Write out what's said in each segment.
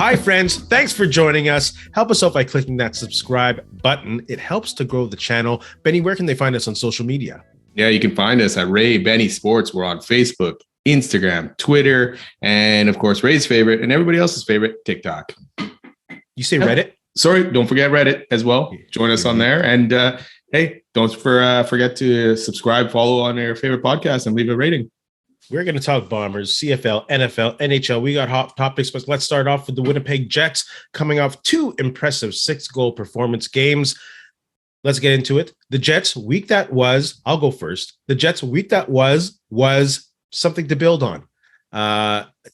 Hi, friends. Thanks for joining us. Help us out by clicking that subscribe button. It helps to grow the channel. Benny, where can they find us on social media? Yeah, you can find us at Ray Benny Sports. We're on Facebook, Instagram, Twitter, and of course, Ray's favorite and everybody else's favorite, TikTok. You say Reddit? Sorry, don't forget Reddit as well. Join us on there. And hey, don't forget to subscribe, follow on your favorite podcast, and leave a rating. We're going to talk Bombers, CFL, NFL, NHL. We got hot topics, but let's start off with the Winnipeg Jets coming off two impressive 6-goal performance games. Let's get into it. The Jets week that was, I'll go first. The Jets week that was something to build on.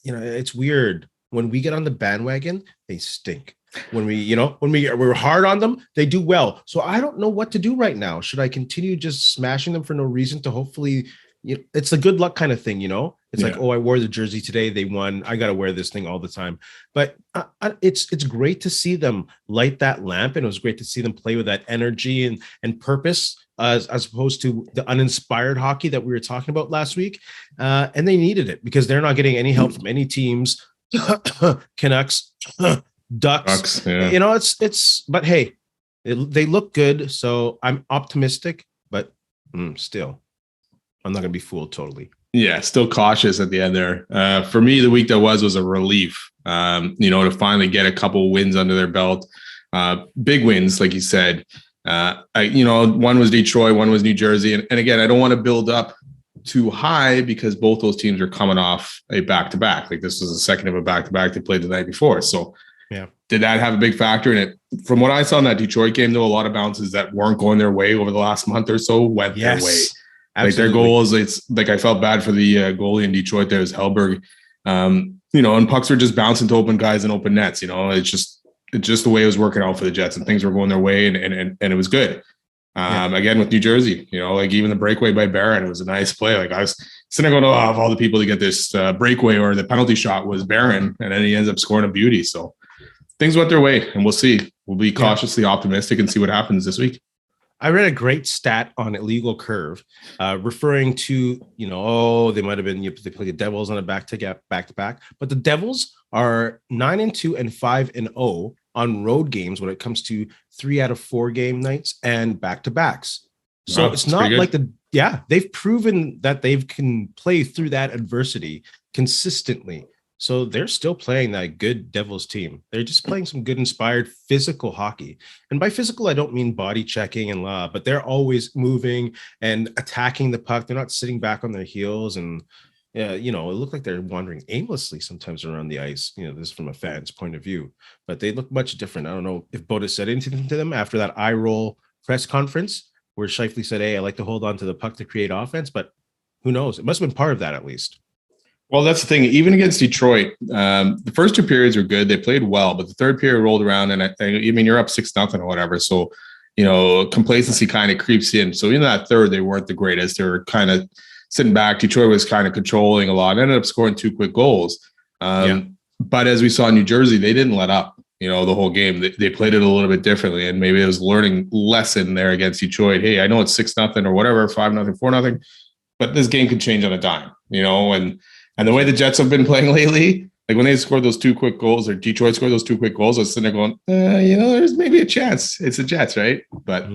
It's weird. When we get on the bandwagon, they stink. When we're hard on them, they do well. So I don't know what to do right now. Should I continue just smashing them for no reason to hopefully, it's a good luck kind of thing, It's like, oh, I wore the jersey today, they won, I got to wear this thing all the time. But it's great to see them light that lamp, and it was great to see them play with that energy and purpose as opposed to the uninspired hockey that we were talking about last week. And they needed it because they're not getting any help from any teams. Canucks, Ducks. Yeah. But hey, they look good, so I'm optimistic, but still I'm not going to be fooled totally. Yeah, still cautious at the end there. For me, the week that was a relief, to finally get a couple wins under their belt. Big wins, like you said. One was Detroit, one was New Jersey. And again, I don't want to build up too high because both those teams are coming off a back-to-back. Like this was the second of a back-to-back they played the night before. So yeah, did that have a big factor in it? From what I saw in that Detroit game, though, a lot of bounces that weren't going their way over the last month or so went their way. Absolutely. Like their goals, it's like I felt bad for the goalie in Detroit. There was Hellberg, and pucks were just bouncing to open guys and open nets. It's just the way it was working out for the Jets, and things were going their way, and it was good. Again with New Jersey, like even the breakaway by Barron, it was a nice play. Like I was sitting there going, of all the people to get this breakaway or the penalty shot was Barron, and then he ends up scoring a beauty. So things went their way, and we'll see. We'll be cautiously optimistic and see what happens this week. I read a great stat on Illegal Curve, referring to, they might have been, they play the Devils on a back-to-back, but the Devils are 9-2 and 5-0 on road games when it comes to 3 out of 4 game nights and back-to-backs. So it's not like they've proven that they can play through that adversity consistently. So they're still playing that good Devils team. They're just playing some good, inspired, physical hockey. And by physical, I don't mean body checking and but they're always moving and attacking the puck. They're not sitting back on their heels. And, it looked like they're wandering aimlessly sometimes around the ice. This is from a fan's point of view. But they look much different. I don't know if Boda said anything to them after that eye roll press conference where Scheifele said, hey, I like to hold on to the puck to create offense. But who knows? It must have been part of that at least. Well, that's the thing. Even against Detroit, the first 2 periods were good. They played well, but the third period rolled around, and you're up 6-0 or whatever. So, complacency kind of creeps in. So in that third, they weren't the greatest. They were kind of sitting back. Detroit was kind of controlling a lot. Ended up scoring 2 quick goals. But as we saw in New Jersey, they didn't let up. The whole game. They played it a little bit differently, and maybe it was a learning lesson there against Detroit. Hey, I know it's 6-0 or whatever, 5-0, 4-0, but this game could change on a dime. And the way the Jets have been playing lately, like when they scored those 2 quick goals, or Detroit scored those 2 quick goals, I was sitting there going, there's maybe a chance. It's the Jets, right? But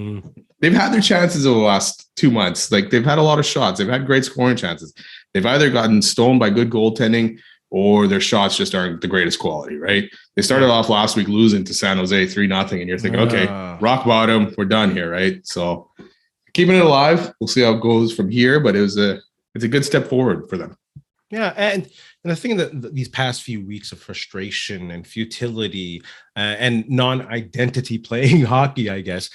they've had their chances over the last 2 months. Like they've had a lot of shots. They've had great scoring chances. They've either gotten stoned by good goaltending or their shots just aren't the greatest quality, right? They started off last week losing to San Jose 3-0, and you're thinking, okay, rock bottom, we're done here, right? So keeping it alive. We'll see how it goes from here, but it's a good step forward for them. Yeah, and the thing that these past few weeks of frustration and futility and non-identity playing hockey, I guess,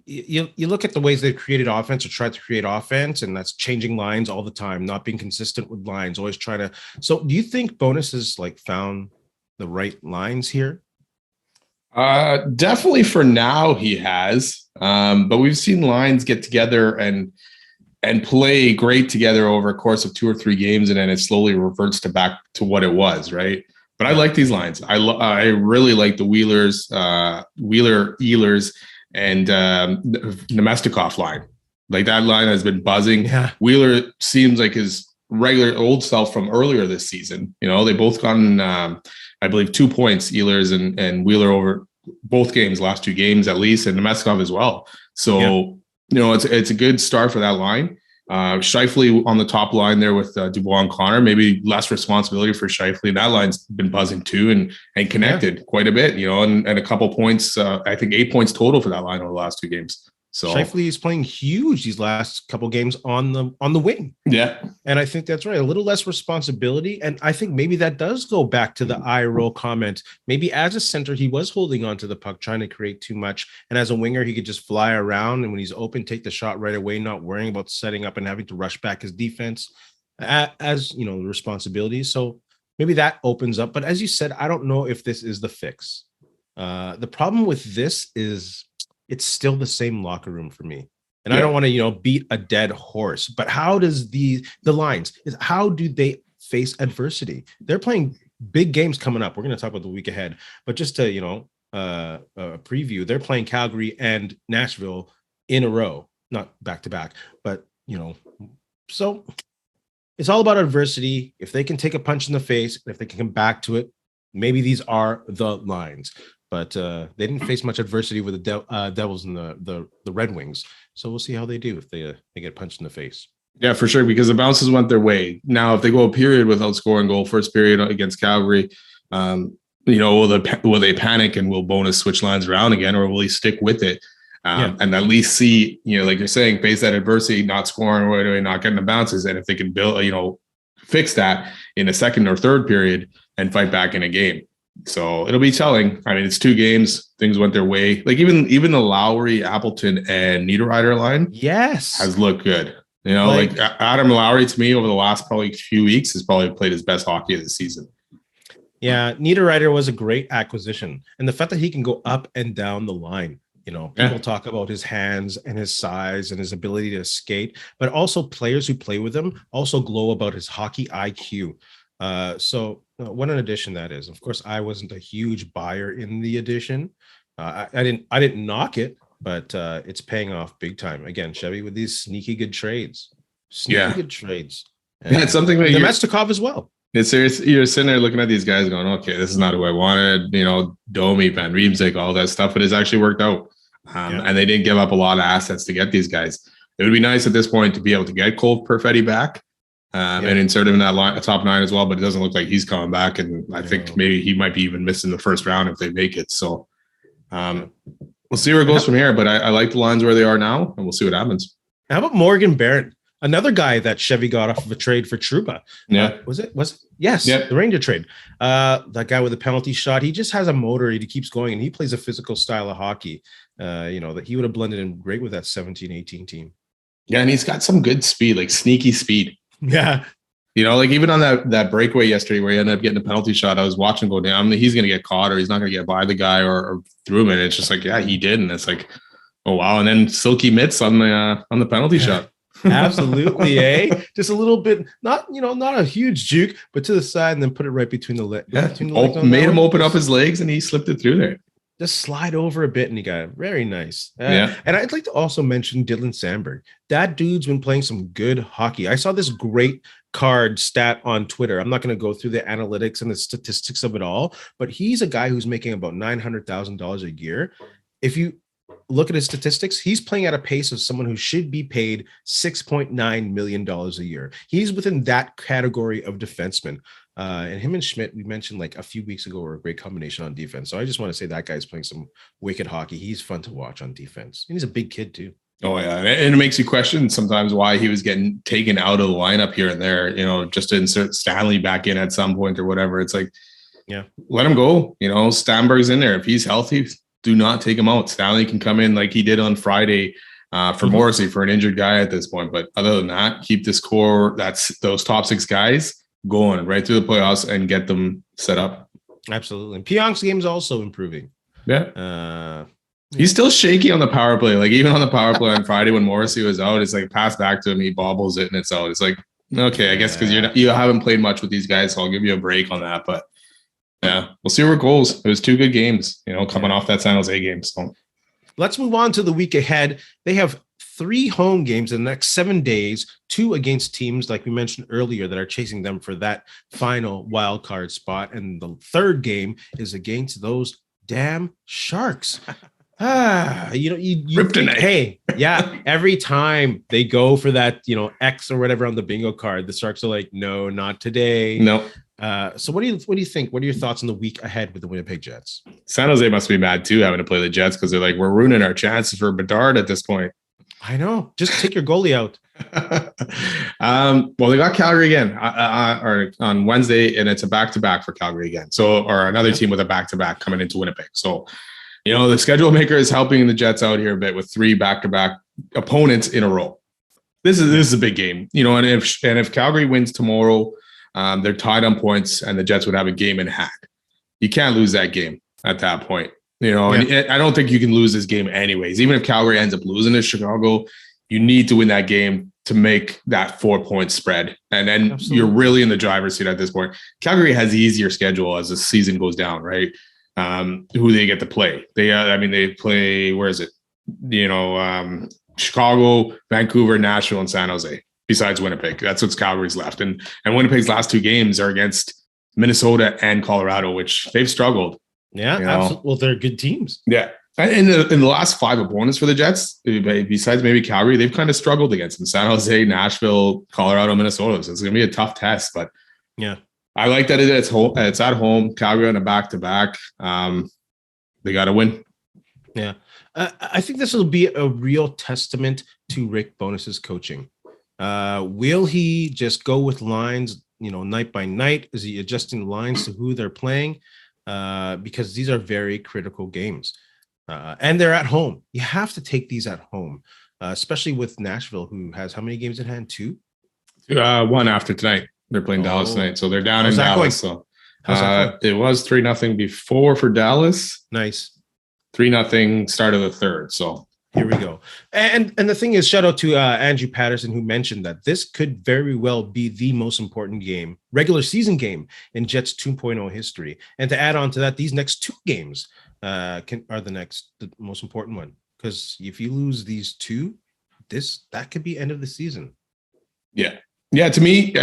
you look at the ways they've created offense or tried to create offense, and that's changing lines all the time, not being consistent with lines, always trying to. So do you think Bonus has found the right lines here? Definitely for now he has, but we've seen lines get together and play great together over a course of 2 or 3 games, and then it slowly reverts back to what it was, right? But I like these lines. I really like the Wheelers, Ehlers, and Nemestikov line. Like that line has been buzzing. Yeah. Wheeler seems like his regular old self from earlier this season. You know, they both gotten, I believe, 2 points, Ehlers and Wheeler over both games, last 2 games at least, and Nemeskov as well. So, you know, it's a good start for that line. Scheifele on the top line there with Dubois and Connor, maybe less responsibility for Scheifele. That line's been buzzing too and connected quite a bit, you know, and a couple points, I think 8 points total for that line over the last 2 games. So Scheifele is playing huge these last couple games on the wing. Yeah. And I think that's right. A little less responsibility. And I think maybe that does go back to the eye roll comment. Maybe as a center, he was holding on to the puck, trying to create too much. And as a winger, he could just fly around. And when he's open, take the shot right away, not worrying about setting up and having to rush back his defense as, you know, responsibilities. So maybe that opens up. But as you said, I don't know if this is the fix. The problem with this is it's still the same locker room for me. And I don't want to, you know, beat a dead horse, but how does the lines is how do they face adversity? They're playing big games coming up. We're going to talk about the week ahead, but just to, you know, preview, they're playing Calgary and Nashville in a row, not back to back, but you know, so it's all about adversity. If they can take a punch in the face, if they can come back to it, maybe these are the lines. But they didn't face much adversity with the Devils and the Red Wings. So we'll see how they do if they get punched in the face. Yeah, for sure, because the bounces went their way. Now, if they go a period without scoring goal, first period against Calgary, you know, will they panic and will bonus switch lines around again, or will he stick with it and at least see, you know, like you're saying, face that adversity, not scoring, or not getting the bounces, and if they can build, you know, fix that in a second or third period and fight back in a game. So it'll be telling. I mean, it's 2 games. Things went their way. Like even the Lowry, Appleton, and Niederreiter line, has looked good. You know, like Adam Lowry to me over the last probably few weeks has probably played his best hockey of the season. Yeah, Niederreiter was a great acquisition, and the fact that he can go up and down the line. You know, people talk about his hands and his size and his ability to skate, but also players who play with him also glow about his hockey IQ. So what an addition that is. Of course, I wasn't a huge buyer in the addition. I didn't knock it, but it's paying off big time. Again, Chevy with these sneaky good trades. Good trades. And it's something that Nemestikov as well. It's serious. You're sitting there looking at these guys going, okay, this is not who I wanted. You know, Domi, Van Riemsdyk, all that stuff, but it's actually worked out. And they didn't give up a lot of assets to get these guys. It would be nice at this point to be able to get Cole Perfetti back. And insert him in that line, top 9 as well, but it doesn't look like he's coming back. And I think maybe he might be even missing the first round if they make it. So we'll see where it goes from here. But I like the lines where they are now, and we'll see what happens. How about Morgan Barron, another guy that Chevy got off of a trade for Trouba? Yeah, was it? Yes, the Ranger trade. That guy with a penalty shot. He just has a motor. He keeps going, and he plays a physical style of hockey. You know, that he would have blended in great with that 17-18 team. Yeah, and he's got some good speed, like sneaky speed. Yeah. You know, like even on that breakaway yesterday where he ended up getting a penalty shot, I was watching go down. I mean, he's going to get caught or he's not going to get by the guy or through him. And it's just like, yeah, he did. And it's like, oh, wow. And then silky mitts on the penalty shot. Absolutely, eh? Just a little bit, not a huge juke, but to the side and then put it right between the legs. Yeah, made him open up his legs and he slipped it through there. Just slide over a bit and he got it. Very nice. And I'd like to also mention Dylan Sandberg. That dude's been playing some good hockey. I saw this great card stat on Twitter. I'm not going to go through the analytics and the statistics of it all, but he's a guy who's making about $900,000 a year. If you look at his statistics, he's playing at a pace of someone who should be paid $6.9 million a year. He's within that category of defenseman. And him and Schmidt, we mentioned like a few weeks ago, were a great combination on defense. So I just want to say that guy's playing some wicked hockey. He's fun to watch on defense. And he's a big kid too. Oh yeah. And it makes you question sometimes why he was getting taken out of the lineup here and there, you know, just to insert Stanley back in at some point or whatever. It's like, yeah, let him go. You know, Stamberg's in there. If he's healthy, do not take him out. Stanley can come in like he did on Friday for Morrissey for an injured guy at this point. But other than that, keep this core, that's those top 6 guys going right through the playoffs and get them set up. Absolutely. And Pionk's game is also improving. Yeah. He's still shaky on the power play. Like even on the power play on Friday when Morrissey was out, it's like pass back to him, he bobbles it and it's out. It's like, okay, I guess because you haven't played much with these guys, so I'll give you a break on that. But yeah, we'll see where it goes. It was 2 good games, you know, coming off that San Jose game. So let's move on to the week ahead. They have 3 home games in the next 7 days, 2 against teams like we mentioned earlier that are chasing them for that final wild card spot. And the third game is against those damn Sharks. You think, hey, yeah, every time they go for that, X or whatever on the bingo card, the Sharks are like, no, not today. No. So what do you think? What are your thoughts on the week ahead with the Winnipeg Jets? San Jose must be mad too, having to play the Jets, because they're like, we're ruining our chances for Bedard at this point. I know. Just take your goalie out. Well, they got Calgary again or on Wednesday, and it's a back-to-back for Calgary again. So, or another team with a back-to-back coming into Winnipeg. So, the schedule maker is helping the Jets out here a bit with 3 back-to-back opponents in a row. This is a big game, and if Calgary wins tomorrow, they're tied on points, and the Jets would have a game in hand. You can't lose that game at that point, And I don't think you can lose this game anyways. Even if Calgary ends up losing to Chicago, you need to win that game to make that 4-point spread. And then You're really in the driver's seat at this point. Calgary has the easier schedule as the season goes down, right? Who they get to play. They play, where is it? Chicago, Vancouver, Nashville, and San Jose, besides Winnipeg. That's what's Calgary's left. And Winnipeg's last 2 games are against Minnesota and Colorado, which they've struggled. Yeah, absolutely. Well, they're good teams. Yeah. In the last 5 opponents for the Jets, besides maybe Calgary, they've kind of struggled against them. San Jose, Nashville, Colorado, Minnesota. So it's going to be a tough test. But yeah, I like that it's at home. Calgary on a back-to-back. They got to win. Yeah. I think this will be a real testament to Rick Bowness's coaching. Will he just go with lines, night by night? Is he adjusting lines to who they're playing? Because these are very critical games. And they're at home. You have to take these at home, especially with Nashville, who has how many games in hand? 2? 1 after tonight. They're playing Dallas tonight. So they're down in Dallas. So it was 3-0 before for Dallas. Nice. 3-0 start of the third. So here we go. And the thing is, shout out to Andrew Patterson, who mentioned that this could very well be the most important game, regular season game in Jets 2.0 history. And to add on to that, these next 2 games are the most important one, because if you lose these 2, that could be end of the season. Yeah, to me,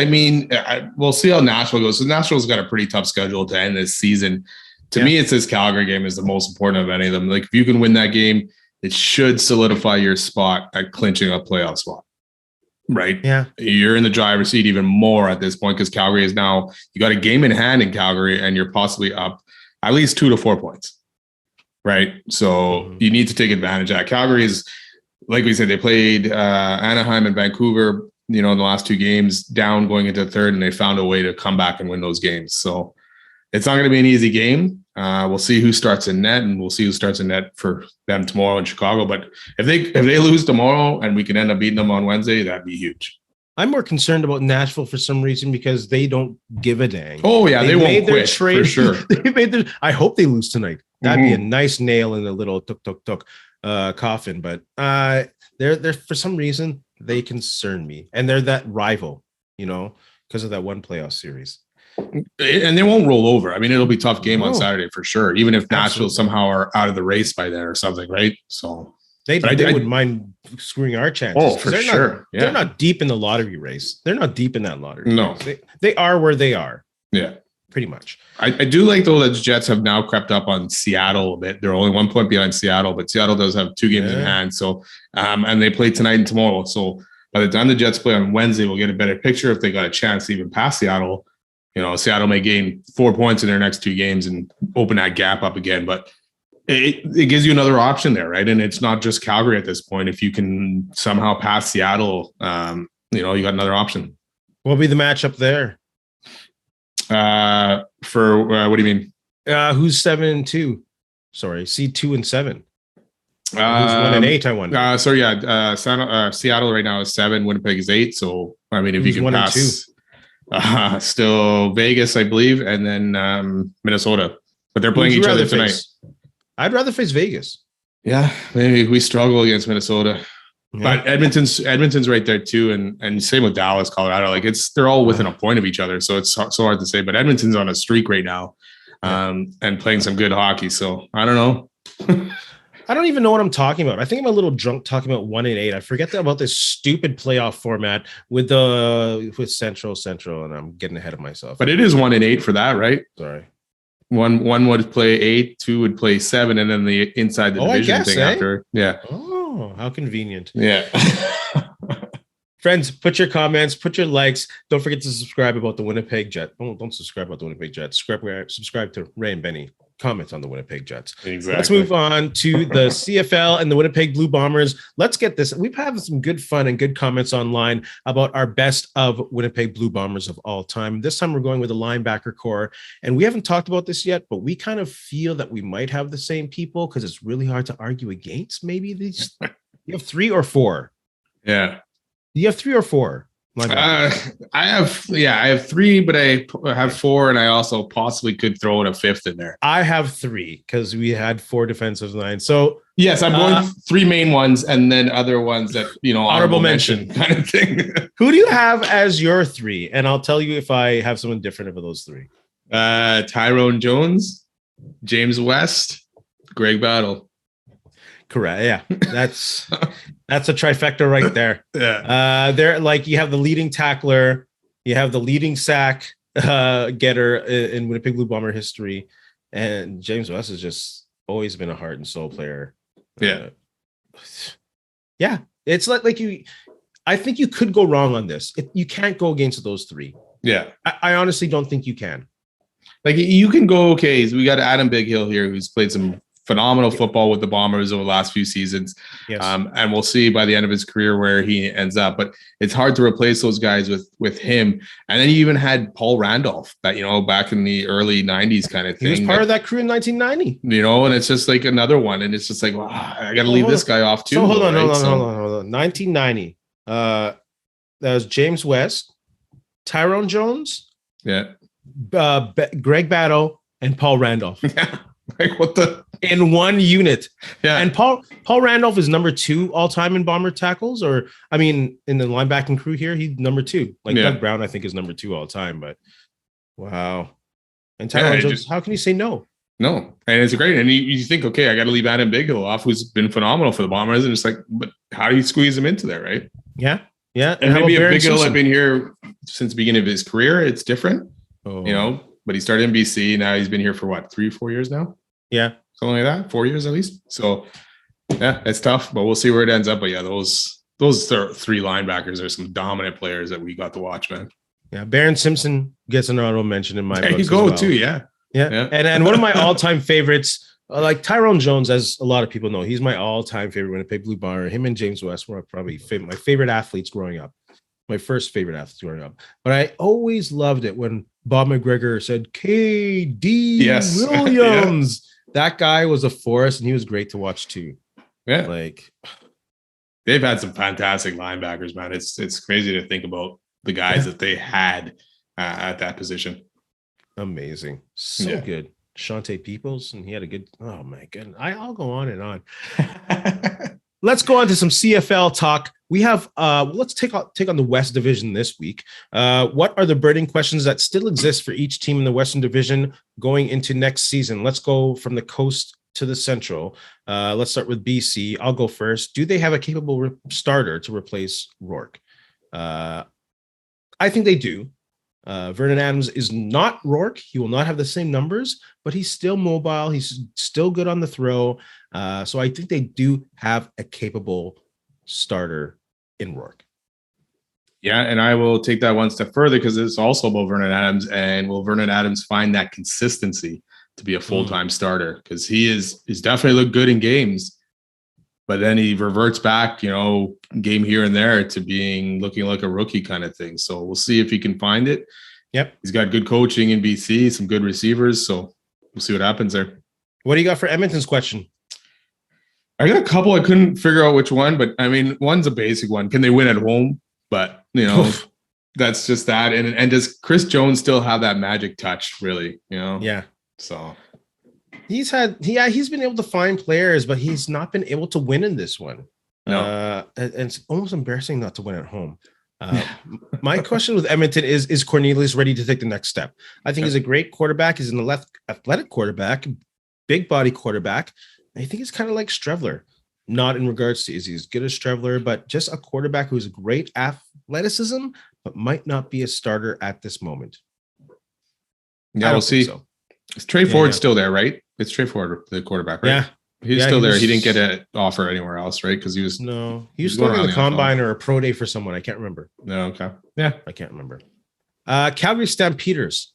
we'll see how Nashville goes. So Nashville's got a pretty tough schedule to end this season. To me, it's this Calgary game is the most important of any of them. Like, if you can win that game, it should solidify your spot at clinching a playoff spot, right? Yeah. You're in the driver's seat even more at this point, because Calgary is now, you got a game in hand in Calgary, and you're possibly up at least 2 to 4 points, right? So you need to take advantage of that. Calgary is, like we said, they played Anaheim and Vancouver, in the last 2 games, down going into the third, and they found a way to come back and win those games. So it's not going to be an easy game. We'll see who starts in net, and we'll see who starts in net for them tomorrow in Chicago. But if they lose tomorrow and we can end up beating them on Wednesday, that'd be huge. I'm more concerned about Nashville for some reason, because they don't give a dang. Oh yeah, they won't quit for sure. I hope they lose tonight. That'd be a nice nail in the little tuk coffin. But they're for some reason they concern me, and they're that rival, because of that one playoff series. And they won't roll over. It'll be a tough game on Saturday for sure, even if Nashville somehow are out of the race by then or something, right? So they wouldn't mind screwing our chances. Oh, for sure. They're not deep in the lottery race. They're not deep in that lottery. No. They are where they are. Yeah. Pretty much. I do like, though, that the Jets have now crept up on Seattle a bit. They're only 1 point behind Seattle, but Seattle does have 2 games in hand. So, and they play tonight and tomorrow. So by the time the Jets play on Wednesday, we'll get a better picture if they got a chance to even pass Seattle. Seattle may gain 4 points in their next 2 games and open that gap up again. But it gives you another option there, right? And it's not just Calgary at this point. If you can somehow pass Seattle, you got another option. What'll be the matchup there? For what do you mean? Who's 7-2? Sorry, seed 2 and 7. Who's 1 and 8? I wonder. Seattle right now is 7. Winnipeg is 8. So if you can 1 pass. Still Vegas, I believe, and then Minnesota. But they're playing each other tonight. I'd rather face Vegas. Yeah, maybe we struggle against Minnesota. Yeah. But Edmonton's right there too, and same with Dallas, Colorado. Like they're all within a point of each other, so it's so hard to say. But Edmonton's on a streak right now, and playing some good hockey. So I don't know. I don't even know what I'm talking about. I think I'm a little drunk talking about 1-8. I forget about this stupid playoff format with Central, and I'm getting ahead of myself. But it is 1-8 for that, right? Sorry. One would play 8, 2 would play 7, and then the inside the division thing after. Yeah. Oh, how convenient. Yeah. Friends, put your comments, put your likes. Don't forget to subscribe about the Winnipeg Jets. Don't subscribe about the Winnipeg Jets. Subscribe to Ray and Benny. Comment on the Winnipeg Jets. Exactly. Let's move on to the CFL and the Winnipeg Blue Bombers. Let's get this. We've had some good fun and good comments online about our best of Winnipeg Blue Bombers of all time. This time we're going with the linebacker core. And we haven't talked about this yet, but we kind of feel that we might have the same people because it's really hard to argue against maybe these. You have 3 or 4. Yeah. You have 3 or 4. I have 3, but I have 4, and I also possibly could throw in a 5th in there. I have 3 because we had 4 defensive lines. So yes, I'm going 3 main ones and then other ones that, honorable mention kind of thing. Who do you have as your 3? And I'll tell you if I have someone different of those 3. Tyrone Jones, James West, Greg Battle. Correct. Yeah, that's a trifecta right there. Yeah. They're like you have the leading tackler, you have the leading sack getter in Winnipeg Blue Bomber history, and James West has just always been a heart and soul player. Yeah, yeah. It's like you. I think you could go wrong on this. You can't go against those 3. Yeah, I honestly don't think you can. Like you can go. Okay, so we got Adam Bighill here, who's played some phenomenal football with the Bombers over the last few seasons. Yes. And we'll see by the end of his career where he ends up, but it's hard to replace those guys with him. And then you even had Paul Randolph that, back in the early 90s kind of thing. He was part of that crew in 1990. And it's just like another one. And it's just like, wow, I got to leave this guy off too. So hold on. 1990. That was James West, Tyrone Jones, Greg Battle, and Paul Randolph. Yeah. Like what the in one unit. Yeah. And Paul Randolph is number 2 all time in Bomber tackles, or I mean in the linebacking crew here, he's number 2. Like Doug Brown, I think, is number 2 all time, but wow. And Tyrone Jones, how can you say no? No. And it's great. And you think, okay, I got to leave Adam Bighill off, who's been phenomenal for the Bombers. And it's like, but how do you squeeze him into there, right? Yeah. Yeah. And maybe if Bighill had been here since the beginning of his career, it's different, but he started in BC. Now he's been here for what, 3 or 4 years now? Yeah. Something like that, 4 years at least. So yeah, it's tough, but we'll see where it ends up. But yeah, those 3 linebackers are some dominant players that we got to watch, man. Yeah. Baron Simpson gets an honorable mention in my there books. You go as well. too. Yeah. Yeah. And one of my all-time favorites, like Tyrone Jones, as a lot of people know, he's my all-time favorite Winnipeg Blue Bomber. Him and James West were probably my favorite athletes growing up. My first favorite athletes growing up. But I always loved it when Bob McGregor said, K.D. Williams. That guy was a force, and he was great to watch too. Yeah. Like they've had some fantastic linebackers, man. It's crazy to think about the guys that they had at that position. Amazing. So good. Shante Peoples, and he had a good, oh my goodness. I'll go on and on. Let's go on to some CFL talk. We have let's take on the West Division this week. What are the burning questions that still exist for each team in the Western Division going into next season? Let's go from the coast to the Central. Let's start with BC. I'll go first. Do they have a capable starter to replace Rourke? I think they do. Vernon Adams is not Rourke. He will not have the same numbers, but he's still mobile. He's still good on the throw. So I think they do have a capable starter in Rourke. Yeah, and I will take that one step further because it's also about Vernon Adams. And will Vernon Adams find that consistency to be a full-time starter? Because he's definitely looked good in games, but then he reverts back, game here and there to looking like a rookie kind of thing. So we'll see if he can find it. Yep. He's got good coaching in BC, some good receivers. So we'll see what happens there. What do you got for Edmonton's question? I got a couple. I couldn't figure out which one, but I mean, one's a basic one. Can they win at home? But, that's just that. And does Chris Jones still have that magic touch, really? Yeah. So he's been able to find players, but he's not been able to win in this one. No. And it's almost embarrassing not to win at home. My question with Edmonton is Cornelius ready to take the next step? I think he's a great quarterback. He's an athletic quarterback, big body quarterback. I think it's kind of like Strevler, not in regards to is he as good as Strevler, but just a quarterback who's great athleticism, but might not be a starter at this moment. Yeah, we'll see. So. Trey Ford's still there, right? It's Trey Ford, the quarterback, right? Yeah. He's still there. He didn't get an offer anywhere else, right? Because he was still in the combine or a pro day for someone. I can't remember. No, okay. Yeah, I can't remember. Calgary Stampeders.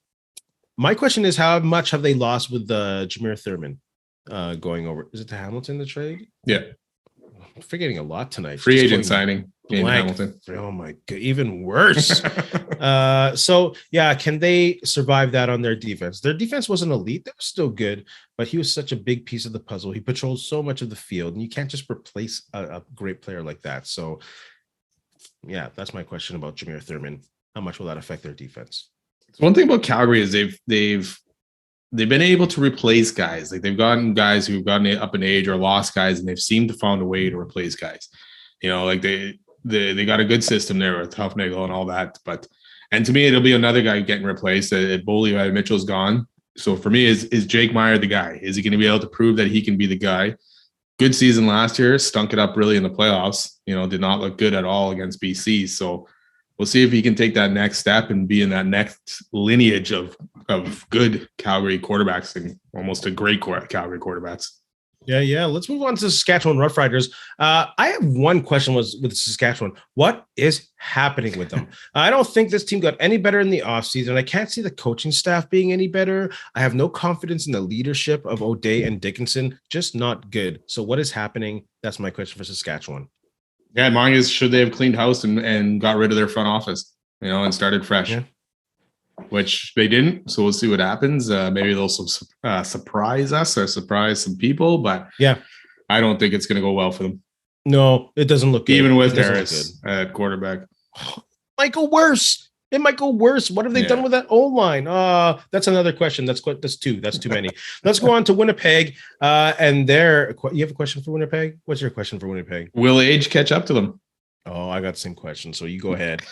My question is, how much have they lost with Jameer Thurman going over? Is it to Hamilton, the trade? Yeah. I'm forgetting a lot tonight. Free agent signing in Hamilton. Oh my God, even worse. So yeah, can they survive that on their defense? Their defense wasn't elite. They were still good, but he was such a big piece of the puzzle. He patrolled so much of the field, and you can't just replace a great player like that. So yeah, that's my question about Jameer Thurman. How much will that affect their defense? So one thing about Calgary is they've been able to replace guys. Like they've gotten guys who've gotten up in age or lost guys, and they've seemed to find a way to replace guys. You know, like they got a good system there with Huffnagel and all that. And to me, it'll be another guy getting replaced. Boley Mitchell's gone. So for me, is Jake Meyer the guy? Is he going to be able to prove that he can be the guy? Good season last year, stunk it up really in the playoffs. You know, did not look good at all against BC. So we'll see if he can take that next step and be in that next lineage of good Calgary quarterbacks and almost a great Calgary quarterbacks. Yeah. Let's move on to Saskatchewan Roughriders. I have one question with Saskatchewan. What is happening with them? I don't think this team got any better in the offseason. I can't see the coaching staff being any better. I have no confidence in the leadership of O'Day and Dickinson. Just not good. So what is happening? That's my question for Saskatchewan. Yeah, mine is, should they have cleaned house and got rid of their front office, and started fresh? Yeah. Which they didn't. So we'll see what happens. Maybe they'll surprise us or surprise some people, but yeah, I don't think it's going to go well for them. No, it doesn't look good. Even with Harris at quarterback. Might go worse. It might go worse. What have they done with that O-line? That's another question. That's two. That's too many. Let's go on to Winnipeg. And you have a question for Winnipeg? What's your question for Winnipeg? Will age catch up to them? Oh, I got the same question. So you go ahead.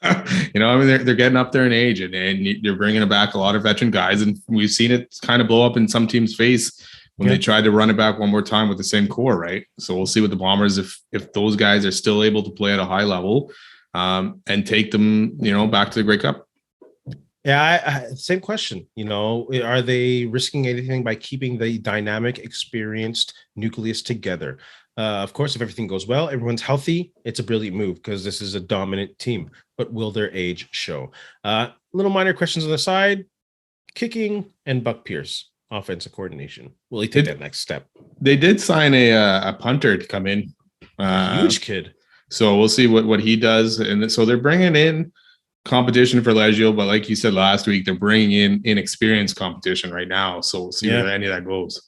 They're getting up there in age, and you're bringing back a lot of veteran guys, and we've seen it kind of blow up in some teams' face when they tried to run it back one more time with the same core, right? So we'll see with the Bombers if those guys are still able to play at a high level and take them, back to the Grey Cup. Yeah, same question. Are they risking anything by keeping the dynamic, experienced nucleus together? Of course, if everything goes well, everyone's healthy, it's a brilliant move because this is a dominant team. But will their age show? Little minor questions on the side. Kicking and Buck Pierce, offensive coordination. Will he take that next step? They did sign a punter to come in. Huge kid. So we'll see what he does. And so they're bringing in competition for Leggio, but like you said last week, they're bringing in inexperienced competition right now. So we'll see where any of that goes.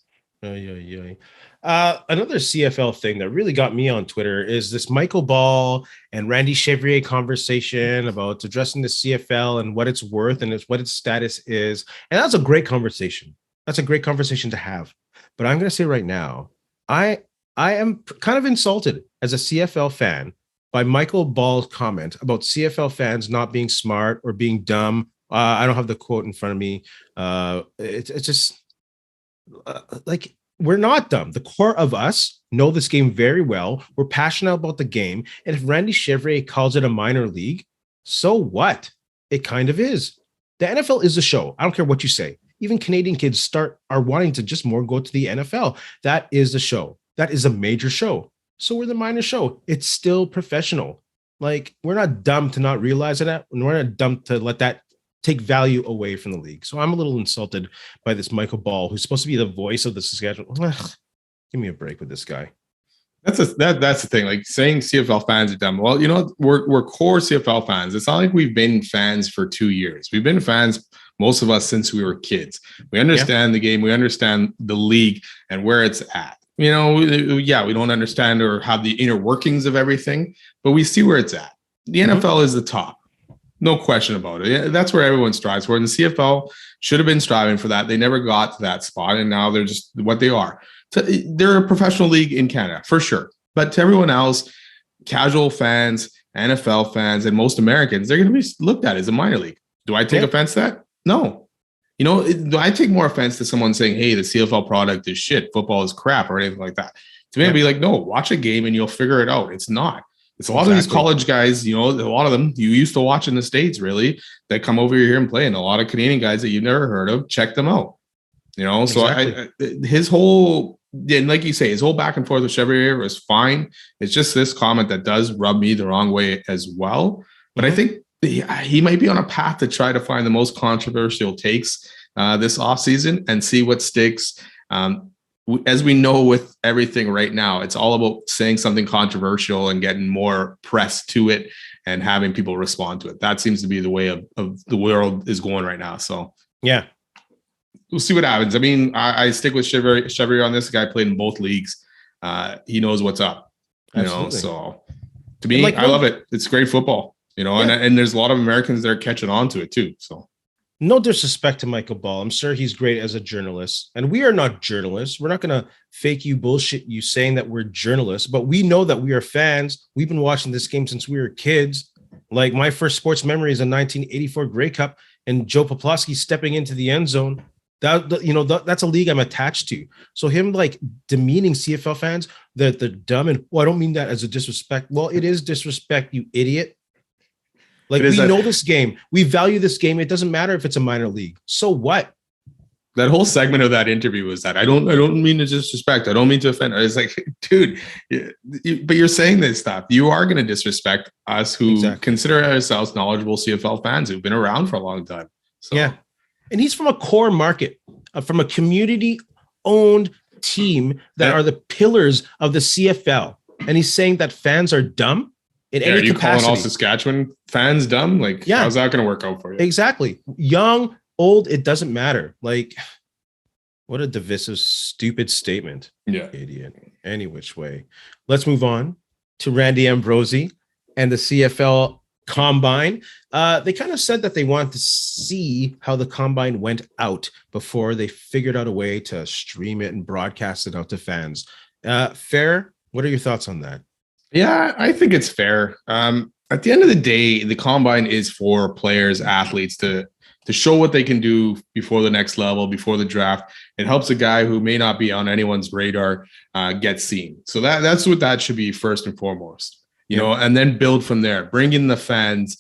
Another CFL thing that really got me on Twitter is this Michael Ball and Randy Chevrier conversation about addressing the CFL and what it's worth and what its status is. And that's a great conversation. That's a great conversation to have. But I'm going to say right now, I am kind of insulted as a CFL fan by Michael Ball's comment about CFL fans not being smart or being dumb. I don't have the quote in front of me. It's just like, we're not dumb. The core of us know this game very well. We're passionate about the game. And if Randy Chevrier calls it a minor league, so what? It kind of is. The NFL is the show. I don't care what you say. Even Canadian kids are wanting to just more go to the NFL. That is the show. That is a major show. So we're the minor show. It's still professional. Like, we're not dumb to not realize that. And we're not dumb to let that take value away from the league. So I'm a little insulted by this Michael Ball, who's supposed to be the voice of the Saskatchewan. Give me a break with this guy. That's the thing. Like, saying CFL fans are dumb. Well, we're core CFL fans. It's not like we've been fans for 2 years. We've been fans, most of us, since we were kids. We understand the game. We understand the league and where it's at. We don't understand or have the inner workings of everything, but we see where it's at. The NFL is the top. No question about it. That's where everyone strives for. And the CFL should have been striving for that. They never got to that spot, and now they're just what they are. So they're a professional league in Canada, for sure. But to everyone else, casual fans, NFL fans, and most Americans, they're going to be looked at as a minor league. Do I take offense to that? No. I take more offense to someone saying, hey, the CFL product is shit, football is crap, or anything like that. To me, I'd be like, no, watch a game and you'll figure it out. It's not. It's a lot of these college guys, a lot of them you used to watch in the States, really, that come over here and play. And a lot of Canadian guys that you've never heard of, check them out. So his whole, and like you say, his whole back and forth with Chevrier was fine. It's just this comment that does rub me the wrong way as well. But I think he might be on a path to try to find the most controversial takes this offseason and see what sticks. As we know with everything right now, it's all about saying something controversial and getting more press to it and having people respond to it. That seems to be the way of the world is going right now. So, yeah, we'll see what happens. I mean, I stick with Chevrier on this. The guy played in both leagues. He knows what's up, so to me, I love it. It's great football, and there's a lot of Americans that are catching on to it too. So. No disrespect to Michael Ball. I'm sure he's great as a journalist. And we are not journalists. We're not going to fake you bullshit you saying that we're journalists, but we know that we are fans. We've been watching this game since we were kids. Like my first sports memory is a 1984 Grey Cup and Joe Poplawski stepping into the end zone. That's a league I'm attached to. So him like demeaning CFL fans, that they're dumb. And I don't mean that as a disrespect. Well, it is disrespect, you idiot. Like we know this game. We value this game. It doesn't matter if it's a minor league. So what? That whole segment of that interview was that I don't mean to disrespect. I don't mean to offend. It's like, dude, but you're saying this stuff. You are going to disrespect us who consider ourselves knowledgeable CFL fans who've been around for a long time. So. Yeah. And he's from a core market, from a community-owned team that are the pillars of the CFL. And he's saying that fans are dumb. Are you calling all Saskatchewan fans dumb? Like, how's that going to work out for you? Exactly. Young, old, it doesn't matter. Like, what a divisive, stupid statement. Yeah. Idiot. Any which way. Let's move on to Randy Ambrosie and the CFL Combine. They kind of said that they wanted to see how the Combine went out before they figured out a way to stream it and broadcast it out to fans. Fair? What are your thoughts on that? Yeah, I think it's fair. At the end of the day, the Combine is for players, athletes to show what they can do before the next level, before the draft. It helps a guy who may not be on anyone's radar get seen. So that's what that should be first and foremost, and then build from there. Bring in the fans,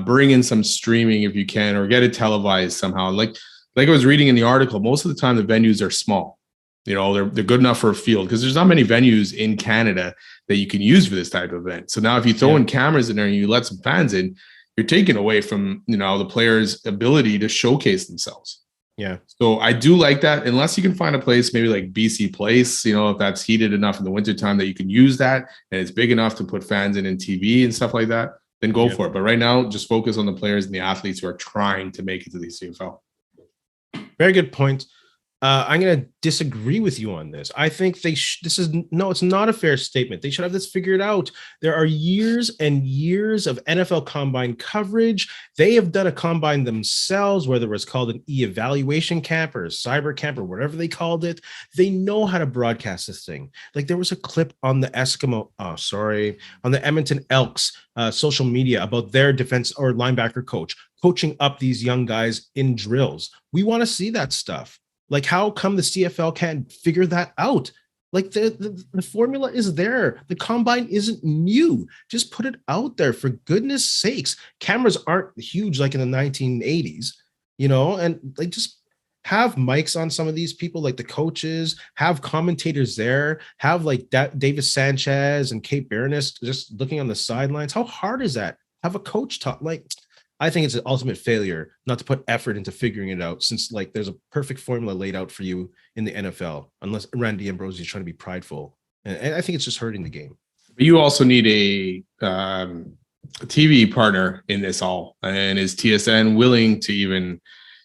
bring in some streaming if you can, or get it televised somehow. Like I was reading in the article, most of the time the venues are small. They're good enough for a field because there's not many venues in Canada that you can use for this type of event. So now if you throw in cameras in there and you let some fans in, you're taking away from, the players' ability to showcase themselves. Yeah. So I do like that, unless you can find a place, maybe like BC Place, if that's heated enough in the wintertime that you can use that and it's big enough to put fans in TV and stuff like that, then go for it. But right now, just focus on the players and the athletes who are trying to make it to the CFL. Very good point. I'm going to disagree with you on this. I think it's not a fair statement. They should have this figured out. There are years and years of NFL Combine coverage. They have done a Combine themselves, whether it was called an e-evaluation camp or a cyber camp or whatever they called it. They know how to broadcast this thing. Like there was a clip on the on the Edmonton Elks social media about their defense or linebacker coach coaching up these young guys in drills. We want to see that stuff. Like, how come the CFL can't figure that out? Like the formula is there. The Combine isn't new. Just put it out there for goodness sakes. Cameras aren't huge like in the 1980s, and like just have mics on some of these people, like the coaches, have commentators there, have like Davis Sanchez and Kate Berenice just looking on the sidelines. How hard is that? Have a coach talk. Like, I think it's an ultimate failure not to put effort into figuring it out, since like there's a perfect formula laid out for you in the NFL, unless Randy Ambrosie is trying to be prideful. And I think it's just hurting the game. You also need a TV partner in this all. And is TSN willing to even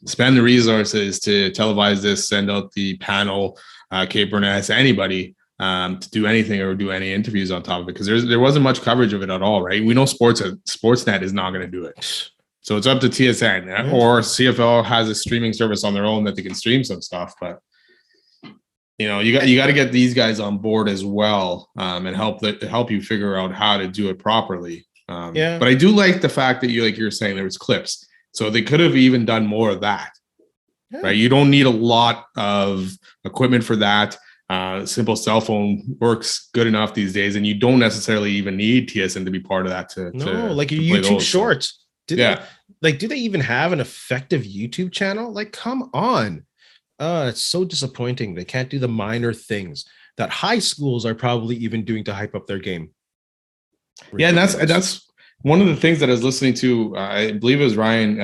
spend the resources to televise this, send out the panel, Kate Burness, anybody to do anything or do any interviews on top of it? Because there wasn't much coverage of it at all, right? We know Sportsnet is not going to do it. So it's up to TSN, or CFL has a streaming service on their own that they can stream some stuff. But you got to get these guys on board as well, and help you figure out how to do it properly. But I do like the fact that you're saying there was clips, so they could have even done more of that. right? You don't need a lot of equipment for that. Simple cell phone works good enough these days, and you don't necessarily even need TSN to be part of that. Like your YouTube Shorts. Do they even have an effective YouTube channel? Like, come on. It's so disappointing. They can't do the minor things that high schools are probably even doing to hype up their game. Ridiculous. Yeah, and that's one of the things that I was listening to. I believe it was Ryan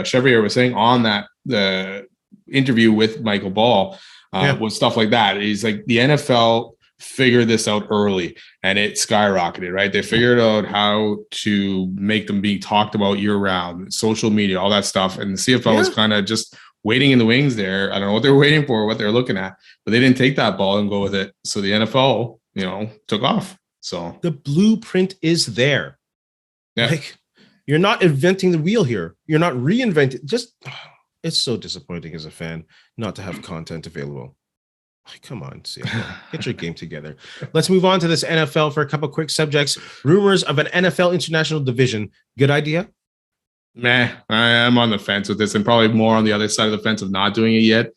Chevrier was saying on that the interview with Michael Ball was stuff like that. He's like, the NFL figured this out early and it skyrocketed, right? They figured out how to make them be talked about year round, social media, all that stuff. And the CFL was kind of just waiting in the wings there. I don't know what they're waiting for, what they're looking at, but they didn't take that ball and go with it. So the NFL, took off. So the blueprint is there. Yeah. Like, you're not inventing the wheel here. You're not reinventing. It's so disappointing as a fan not to have content available. Come on, CFL. Get your game together. Let's move on to this NFL for a couple quick subjects. Rumors of an NFL international division. Good idea? I am on the fence with this, and probably more on the other side of the fence of not doing it yet.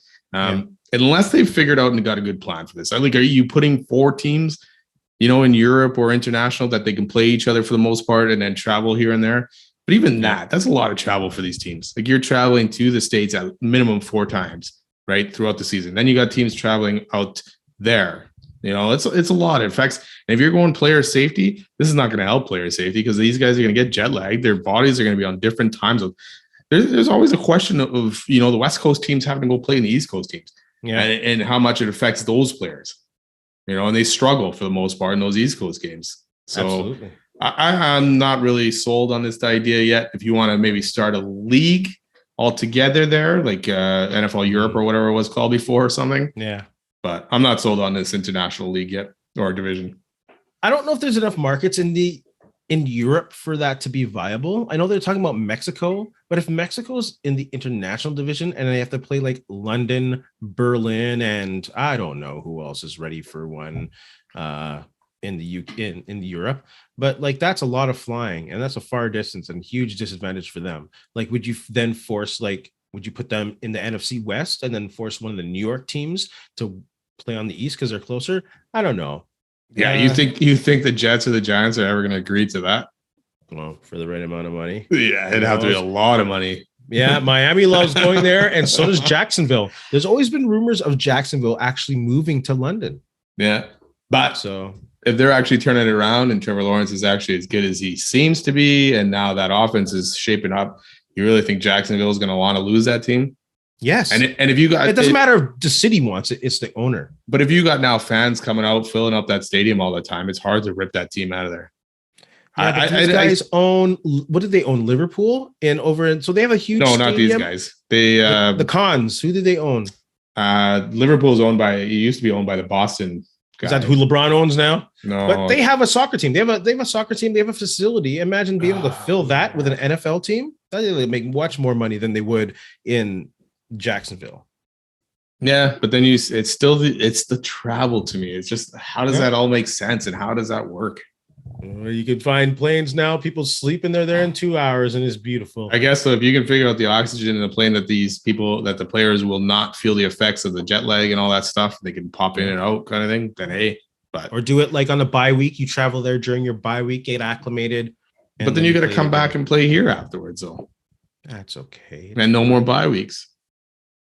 Unless they've figured out and got a good plan for this. I think, are you putting 4 teams, in Europe or international that they can play each other for the most part and then travel here and there? But even that's a lot of travel for these teams. Like, you're traveling to the States at minimum 4 times, right, throughout the season. Then you got teams traveling out there. It's a lot. It affects. And if you're going player safety, this is not going to help player safety because these guys are going to get jet lagged. Their bodies are going to be on different time zones. There's always a question of the West Coast teams having to go play in the East Coast teams, and how much it affects those players. And they struggle for the most part in those East Coast games. So absolutely. I'm not really sold on this idea yet. If you want to maybe start a league altogether there, like NFL Europe or whatever it was called before or something. Yeah. But I'm not sold on this international league yet or division. I don't know if there's enough markets in Europe for that to be viable. I know they're talking about Mexico, but if Mexico's in the international division and they have to play like London, Berlin, and I don't know who else is ready for one in Europe, but like, that's a lot of flying and that's a far distance and huge disadvantage for them. Like, would you then would you put them in the NFC West and then force one of the New York teams to play on the East because they're closer? I don't know. Yeah, you think the Jets or the Giants are ever going to agree to that? Well, for the right amount of money. Yeah, it'd have to be a lot of money. Yeah, Miami loves going there, and so does Jacksonville. There's always been rumors of Jacksonville actually moving to London. Yeah, but if they're actually turning it around and Trevor Lawrence is actually as good as he seems to be, and now that offense is shaping up, you really think Jacksonville is going to want to lose that team? Yes. And if you got, it doesn't matter if the city wants it, it's the owner. But if you got now fans coming out, filling up that stadium all the time, it's hard to rip that team out of there. Yeah, these guys own, what did they own? Liverpool so they have a huge stadium. Not these guys. They the Cons. Who did they own? Liverpool's it used to be owned by the Boston guy. Is that who LeBron owns now? No. But they have a soccer team. They have a soccer team. They have a facility. Imagine being able to fill that with an NFL team. They'd make much more money than they would in Jacksonville. Yeah, but then it's still the travel to me. It's just, how does that all make sense and how does that work? Well, you can find planes now. People sleep in there in 2 hours and it's beautiful. I guess so. If you can figure out the oxygen in the plane that the players will not feel the effects of the jet lag and all that stuff, they can pop in and out kind of thing, then hey. Or do it like on the bye week. You travel there during your bye week, get acclimated. But then you got to come back and play here afterwards, though. That's okay. And no more bye weeks.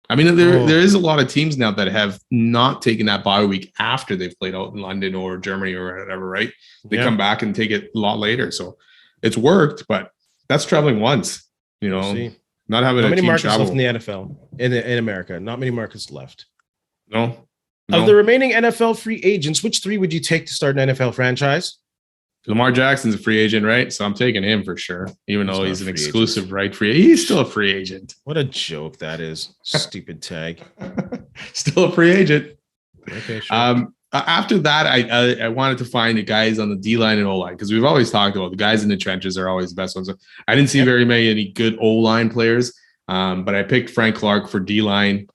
I mean, there is a lot of teams now that have not taken that bye week after they've played out in London or Germany or whatever, right? They come back and take it a lot later. So it's worked, but that's traveling once, not having Not a many team markets travel. left in the NFL, in America. Not many markets left. No. Of the remaining NFL free agents, which 3 would you take to start an NFL franchise? Lamar Jackson's a free agent, right? So I'm taking him for sure, even though he's an exclusive right free agent. He's still a free agent. What a joke that is. Stupid tag. Still a free agent. Okay, sure. After that, I wanted to find the guys on the D-line and O-line because we've always talked about the guys in the trenches are always the best ones. I didn't see very many good O-line players, but I picked Frank Clark for D-line,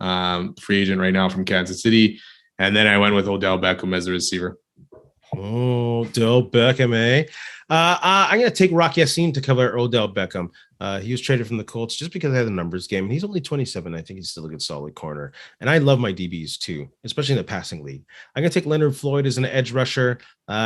free agent right now from Kansas City. And then I went with Odell Beckham as the receiver. Oh, Odell Beckham, eh? I'm going to take Rock Yassin to cover Odell Beckham. He was traded from the Colts just because I had the numbers game. He's only 27. I think he's still a good solid corner. And I love my DBs too, especially in the passing league. I'm going to take Leonard Floyd as an edge rusher.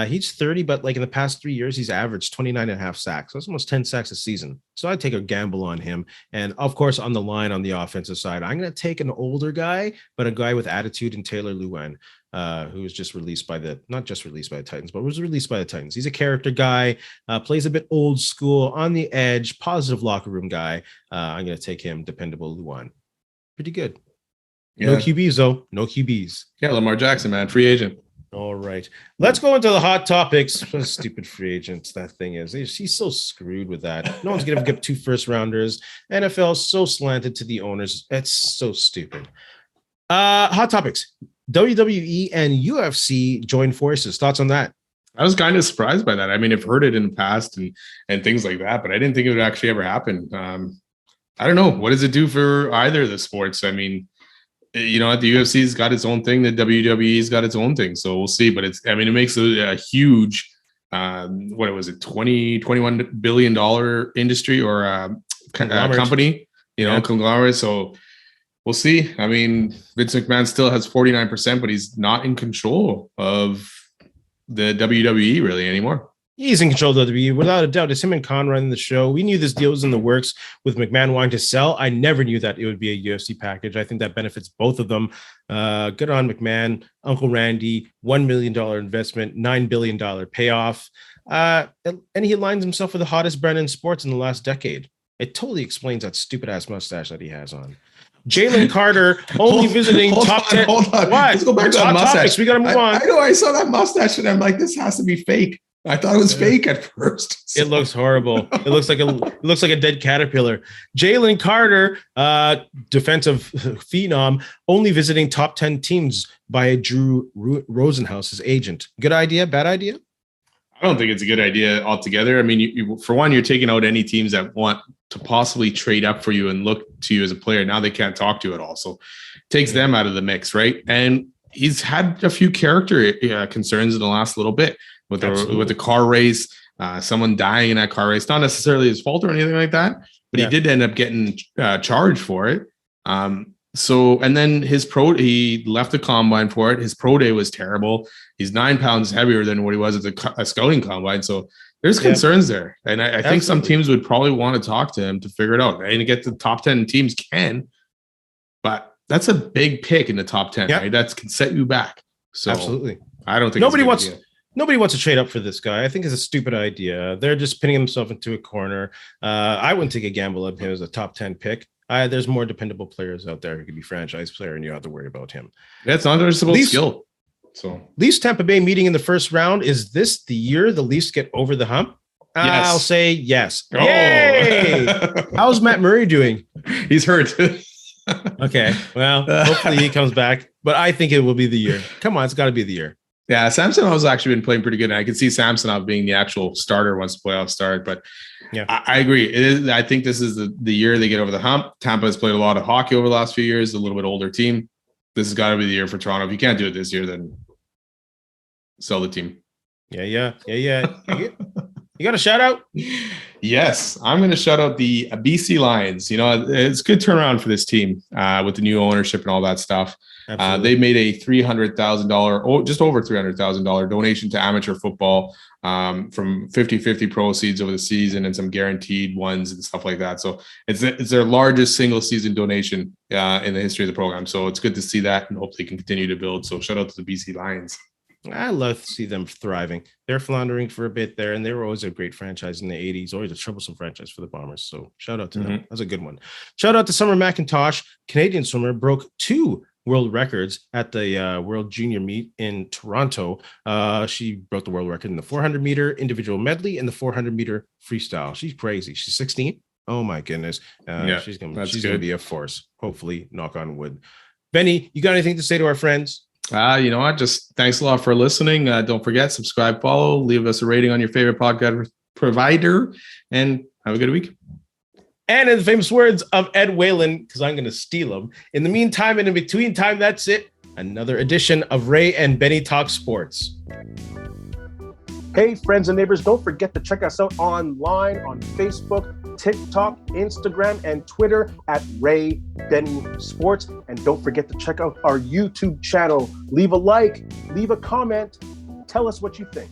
He's 30, but like in the past 3 years, he's averaged 29 and a half sacks. So that's almost 10 sacks a season. So I'd take a gamble on him. And of course, on the line on the offensive side, I'm going to take an older guy, but a guy with attitude in Taylor Lewan. Who was just released by not just released by the Titans, but was released by the Titans. He's a character guy, plays a bit old school, on the edge, positive locker room guy. I'm going to take him, dependable Luan. Pretty good. Yeah. No QBs, though. No QBs. Yeah, Lamar Jackson, man. Free agent. All right. Let's go into the hot topics. What a stupid free agents that thing is. She's so screwed with that. No one's going to get 2 first-rounders. NFL is so slanted to the owners. It's so stupid. Hot topics. WWE and UFC join forces. Thoughts on that? I was kind of surprised by that. I mean, I've heard it in the past and things like that, but I didn't think it would actually ever happen. I don't know. What does it do for either of the sports? I mean, the UFC's got its own thing. The WWE's got its own thing. So we'll see. But it makes a huge, what was it, $21 billion industry or company, conglomerate. So we'll see. I mean, Vince McMahon still has 49%, but he's not in control of the WWE really anymore. He's in control of the WWE, without a doubt. It's him and Khan running the show. We knew this deal was in the works with McMahon wanting to sell. I never knew that it would be a UFC package. I think that benefits both of them. Good on McMahon, Uncle Randy, $1 million investment, $9 billion payoff. And he aligns himself with the hottest brand in sports in the last decade. It totally explains that stupid-ass mustache that he has on. Jalen Carter only visiting top 10. Hold on. What? Let's go back to that mustache. Topics. We got to move on. I know. I saw that mustache and I'm like, this has to be fake. I thought it was fake at first. So. It looks horrible. It looks like a dead caterpillar. Jalen Carter, defensive phenom, only visiting top 10 teams by Drew Rosenhaus's agent. Good idea? Bad idea? I don't think it's a good idea altogether. I mean, for one, you're taking out any teams that want to possibly trade up for you and look to you as a player. Now they can't talk to you at all. So it takes them out of the mix, right? And he's had a few character concerns in the last little bit with the car race, someone dying in that car race. Not necessarily his fault or anything like that, but he did end up getting charged for it. And then he left the combine for it. His pro day was terrible. He's 9 pounds heavier than what he was at the scouting combine. So there's concerns there. And I think some teams would probably want to talk to him to figure it out. And get the top 10 teams can, but that's a big pick in the top 10, right? That can set you back. So absolutely. I don't think nobody wants to trade up for this guy. I think it's a stupid idea. They're just pinning himself into a corner. I wouldn't take a gamble on him as a top 10 pick. There's more dependable players out there who could be franchise player, and you don't have to worry about him. That's not a skill. So Leafs Tampa Bay meeting in the first round. Is this the year the Leafs get over the hump? Yes. I'll say yes. Oh. Yay! How's Matt Murray doing? He's hurt. Okay. Well, hopefully he comes back, but I think it will be the year. Come on, it's got to be the year. Yeah, Samsonov's actually been playing pretty good. And I can see Samsonov being the actual starter once the playoffs start. But yeah, I agree. It is. I think this is the year they get over the hump. Tampa has played a lot of hockey over the last few years, a little bit older team. This has got to be the year for Toronto. If you can't do it this year, then sell the team. Yeah. You got a shout out? Yes, I'm going to shout out the BC Lions. It's a good turnaround for this team with the new ownership and all that stuff. They made a $300,000, just over $300,000 donation to amateur football from 50-50 proceeds over the season and some guaranteed ones and stuff like that. So it's their largest single season donation in the history of the program. So it's good to see that and hopefully can continue to build. So shout out to the BC Lions. I love to see them thriving. They're floundering for a bit there, and they were always a great franchise in the 80s, always a troublesome franchise for the Bombers. So shout out to them. That's a good one. Shout out to Summer McIntosh, Canadian swimmer, broke 2 world records at the World Junior Meet in Toronto. She broke the world record in the 400-meter individual medley and the 400-meter freestyle. She's crazy. She's 16. Oh, my goodness. She's going to be a force, hopefully, knock on wood. Benny, you got anything to say to our friends? You know what? Just thanks a lot for listening. Don't forget, subscribe, follow, leave us a rating on your favorite podcast provider, and have a good week. And in the famous words of Ed Whalen, because I'm going to steal them. In the meantime and in between time, that's it. Another edition of Ray and Benny Talk Sports. Hey, friends and neighbors, don't forget to check us out online on Facebook, TikTok, Instagram, and Twitter at Ray Benny Sports. And don't forget to check out our YouTube channel. Leave a like, leave a comment, tell us what you think.